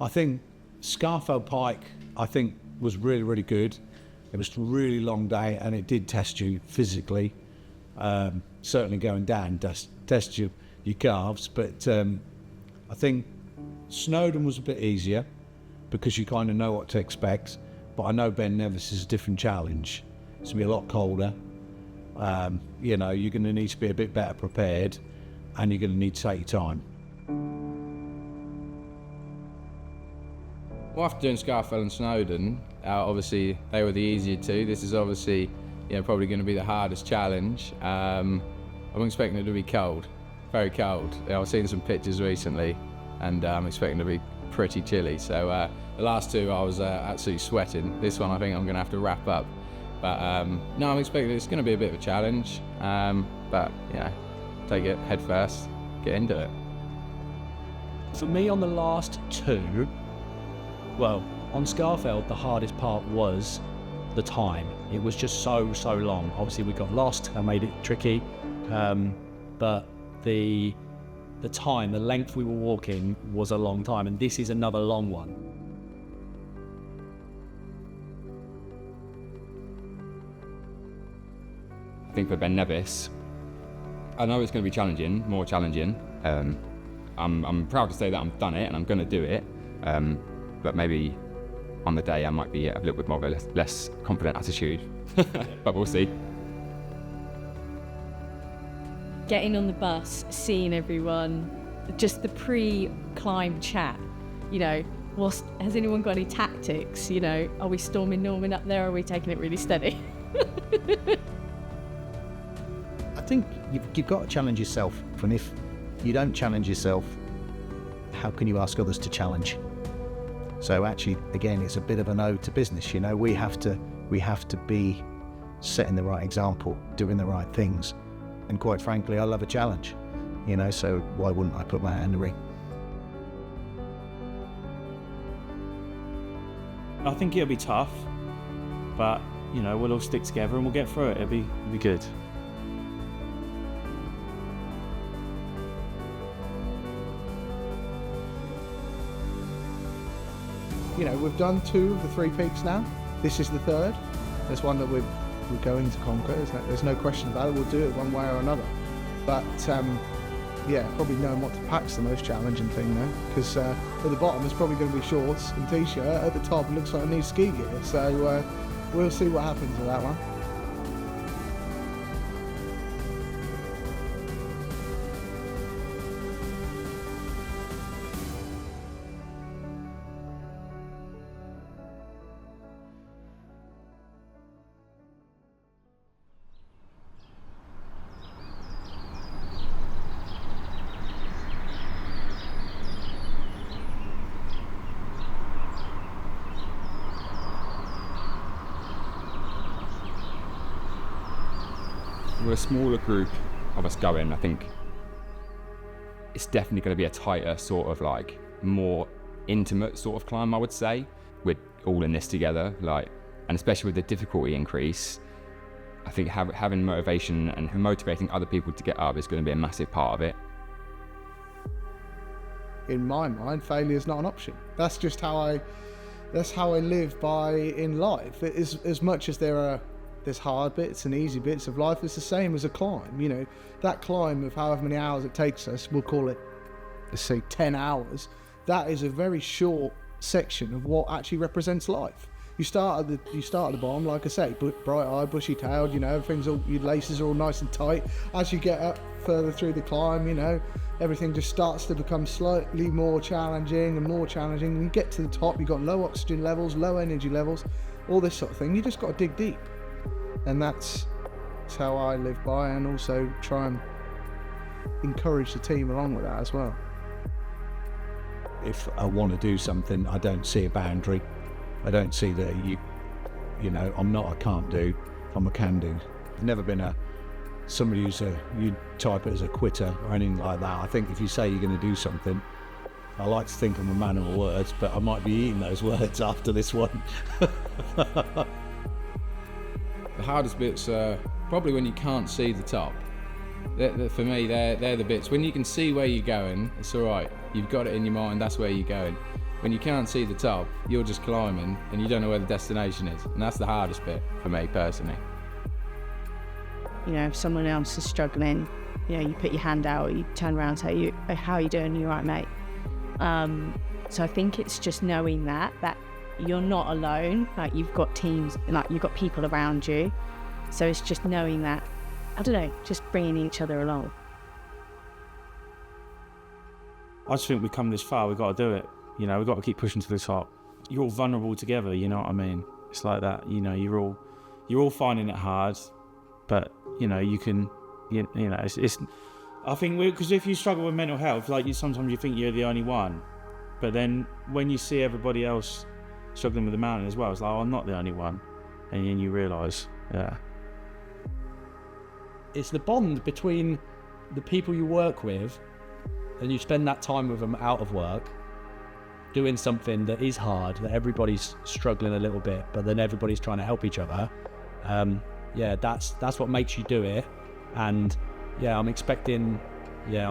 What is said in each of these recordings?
I think Scarfell Pike, I think, was really, really good. It was a really long day, and it did test you physically. Certainly going down test your calves, but I think Snowdon was a bit easier because you kind of know what to expect. But I know Ben Nevis is a different challenge. It's going to be a lot colder. You know, you're going to need to be a bit better prepared, and you're going to need to take your time. Well, after doing Scarfell and Snowdon, obviously they were the easier two. This is obviously, you know, probably going to be the hardest challenge. I'm expecting it to be cold, very cold. I've seen some pictures recently, and I'm expecting it to be pretty chilly. So the last two I was absolutely sweating. This one I think I'm going to have to wrap up. But no, I'm expecting it's going to be a bit of a challenge. But you know, take it head first, get into it. For me, on the last two, well, on Scarfell, the hardest part was the time. It was just so long. Obviously, we got lost and made it tricky. But the time, the length we were walking was a long time, and this is another long one. I think for Ben Nevis, I know it's going to be challenging, more challenging. I'm proud to say that I've done it and I'm going to do it. But maybe on the day I might be a little bit more of a less confident attitude, but we'll see. Getting on the bus, seeing everyone, just the pre-climb chat, you know, has anyone got any tactics? You know, are we storming Norman up there, or are we taking it really steady? I think you've got to challenge yourself, and if you don't challenge yourself, how can you ask others to challenge? So actually, again, it's a bit of an ode to business. You know, we have to be setting the right example, doing the right things, and quite frankly, I love a challenge. You know, so why wouldn't I put my hat in the ring? I think it'll be tough, but you know, we'll all stick together and we'll get through it. It'll be good. You know, we've done 2 of the 3 peaks now. This is the 3rd. There's one that we're going to conquer. There's no question about it. We'll do it one way or another. But yeah, probably knowing what to pack's the most challenging thing now, because at the bottom it's probably going to be shorts and t-shirt. At the top it looks like I need ski gear. So we'll see what happens with that one. We're a smaller group of us going. I think it's definitely going to be a tighter sort of like more intimate sort of climb, I would say. We're all in this together, like, and especially with the difficulty increase, I think having motivation and motivating other people to get up is going to be a massive part of it. In my mind, failure is not an option. That's just how I live by in life. It is, as much as there's hard bits and easy bits of life, it's the same as a climb. You know, that climb of however many hours it takes us, we'll call it, let's say 10 hours, that is a very short section of what actually represents life. You start at the bottom, like I say, bright-eyed, bushy-tailed, you know, everything's all, your laces are all nice and tight. As you get up further through the climb, you know, everything just starts to become slightly more challenging and more challenging. When you get to the top, you've got low oxygen levels, low energy levels, all this sort of thing. You just got to dig deep. And that's how I live by, and also try and encourage the team along with that as well. If I want to do something, I don't see a boundary. I don't see that you know, I'm not a can't do, I'm a can do. I've never been somebody you type it as a quitter or anything like that. I think if you say you're going to do something, I like to think I'm a man of my words, but I might be eating those words after this one. The hardest bits are probably when you can't see the top. For me, they're the bits. When you can see where you're going, it's all right. You've got it in your mind, that's where you're going. when you can't see the top, you're just climbing and you don't know where the destination is. And that's the hardest bit for me personally. You know, if someone else is struggling, you know, you put your hand out, you turn around and say, how are you doing? You all right, mate? So I think it's just knowing that you're not alone. Like, you've got teams, like you've got people around you. So it's just knowing that, I don't know, just bringing each other along. I just think we've come this far, we've got to do it. You know, we've got to keep pushing to the top. You're all vulnerable together, you know what I mean? It's like that, you know, you're all finding it hard, but, you know, you can, you know, it's I think, because if you struggle with mental health, like, sometimes you think you're the only one, but then when you see everybody else struggling with the mountain as well, it's like, oh, I'm not the only one, and then you realise, yeah. It's the bond between the people you work with, and you spend that time with them out of work, doing something that is hard, that everybody's struggling a little bit, but then everybody's trying to help each other. Yeah, that's what makes you do it. And yeah, I'm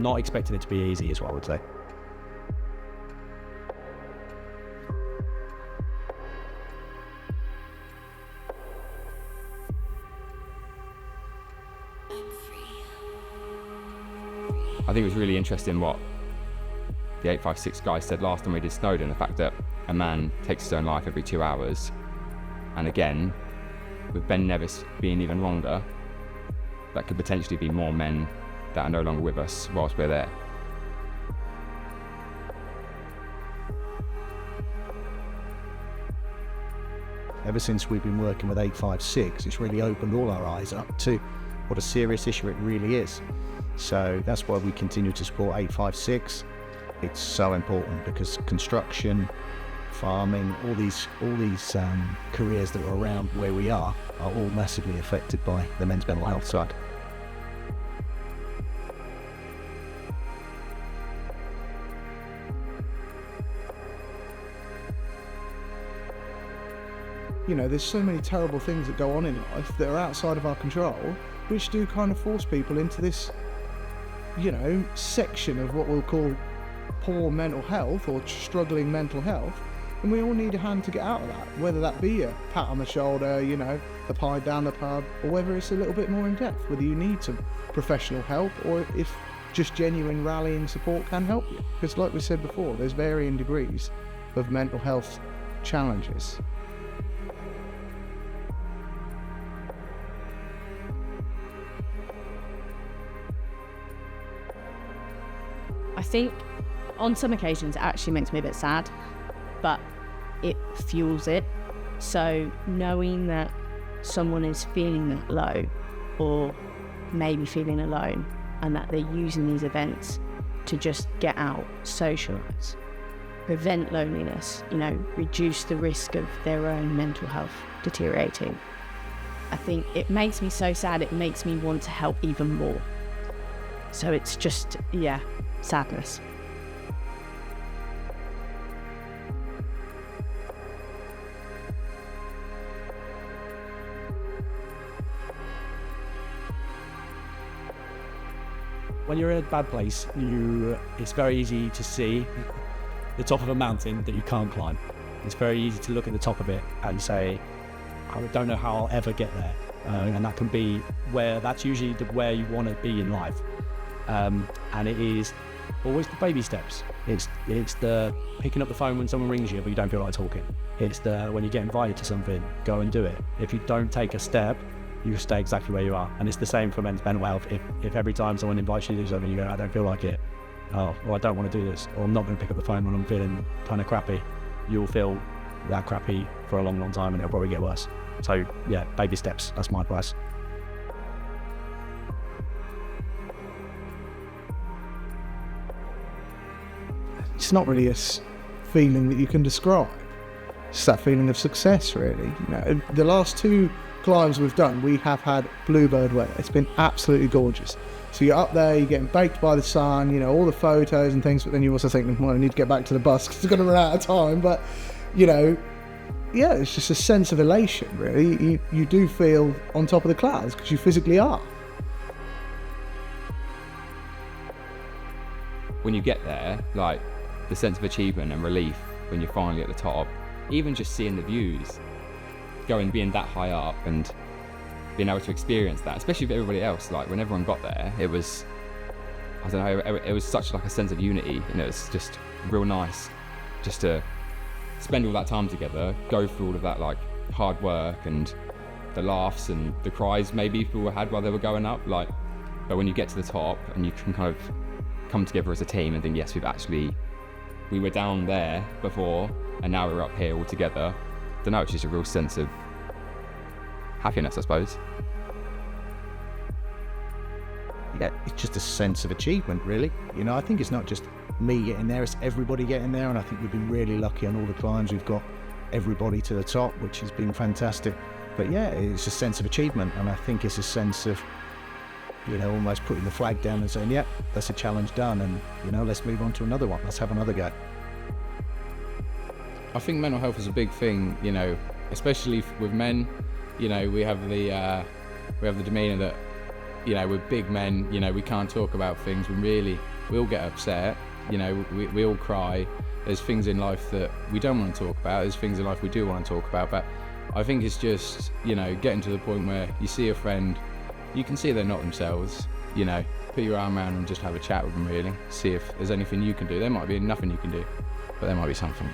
not expecting it to be easy, is what I would say. I think it was really interesting what the 856 guy said last time we did Snowdon, the fact that a man takes his own life every 2 hours. And again, with Ben Nevis being even longer, that could potentially be more men that are no longer with us whilst we're there. Ever since we've been working with 856, it's really opened all our eyes up to what a serious issue it really is. So that's why we continue to support 856. It's so important because construction, farming, all these careers that are around where we are all massively affected by the men's mental health side. You know, there's so many terrible things that go on in life that are outside of our control, which do kind of force people into this, you know, section of what we'll call poor mental health or struggling mental health. And we all need a hand to get out of that, whether that be a pat on the shoulder, you know, a pie down the pub, or whether it's a little bit more in depth, whether you need some professional help or if just genuine rallying support can help you. Because like we said before, there's varying degrees of mental health challenges. I think on some occasions it actually makes me a bit sad, but it fuels it. So knowing that someone is feeling that low or maybe feeling alone, and that they're using these events to just get out, socialise, prevent loneliness, you know, reduce the risk of their own mental health deteriorating. I think it makes me so sad, it makes me want to help even more. So it's just, yeah, sadness. When you're in a bad place, it's very easy to see the top of a mountain that you can't climb. It's very easy to look at the top of it and say, I don't know how I'll ever get there. And that can be that's usually where you want to be in life. And it is always the baby steps. It's the picking up the phone when someone rings you but you don't feel like talking. It's the when you get invited to something, go and do it. If you don't take a step, you stay exactly where you are. And it's the same for men's mental health. If every time someone invites you to do something, you go, I don't feel like it, or I don't want to do this, or I'm not going to pick up the phone when I'm feeling kind of crappy, you'll feel that crappy for a long, long time, and it'll probably get worse. So yeah, baby steps, that's my advice. It's not really a feeling that you can describe. It's that feeling of success, really. You know, the last two climbs we've done, we have had bluebird weather. It's been absolutely gorgeous. So you're up there, you're getting baked by the sun, you know, all the photos and things, but then you also think, well, I need to get back to the bus because it's going to run out of time. But, you know, yeah, it's just a sense of elation, really. You do feel on top of the clouds because you physically are. When you get there, like, the sense of achievement and relief when you're finally at the top. Even just seeing the views, being that high up and being able to experience that, especially with everybody else. Like when everyone got there, it was, I don't know, it was such like a sense of unity, and it was just real nice just to spend all that time together, go through all of that like hard work and the laughs and the cries maybe people had while they were going up. Like, but when you get to the top and you can kind of come together as a team and think, yes, we were down there before and now we're up here all together. I don't know, it's just a real sense of happiness, I suppose. Yeah, it's just a sense of achievement, really. You know, I think it's not just me getting there, it's everybody getting there, and I think we've been really lucky on all the climbs. We've got everybody to the top, which has been fantastic. But yeah, it's a sense of achievement, and I think it's a sense of, you know, almost putting the flag down and saying, yep, that's a challenge done, and, you know, let's move on to another one. Let's have another go. I think mental health is a big thing, you know, especially with men. You know, we have the demeanour that, you know, we're big men, you know, we can't talk about things. We all get upset, you know, we all cry. There's things in life that we don't want to talk about. There's things in life we do want to talk about. But I think it's just, you know, getting to the point where you see a friend, you can see they're not themselves, you know, put your arm around and just have a chat with them, really. See if there's anything you can do. There might be nothing you can do, but there might be something.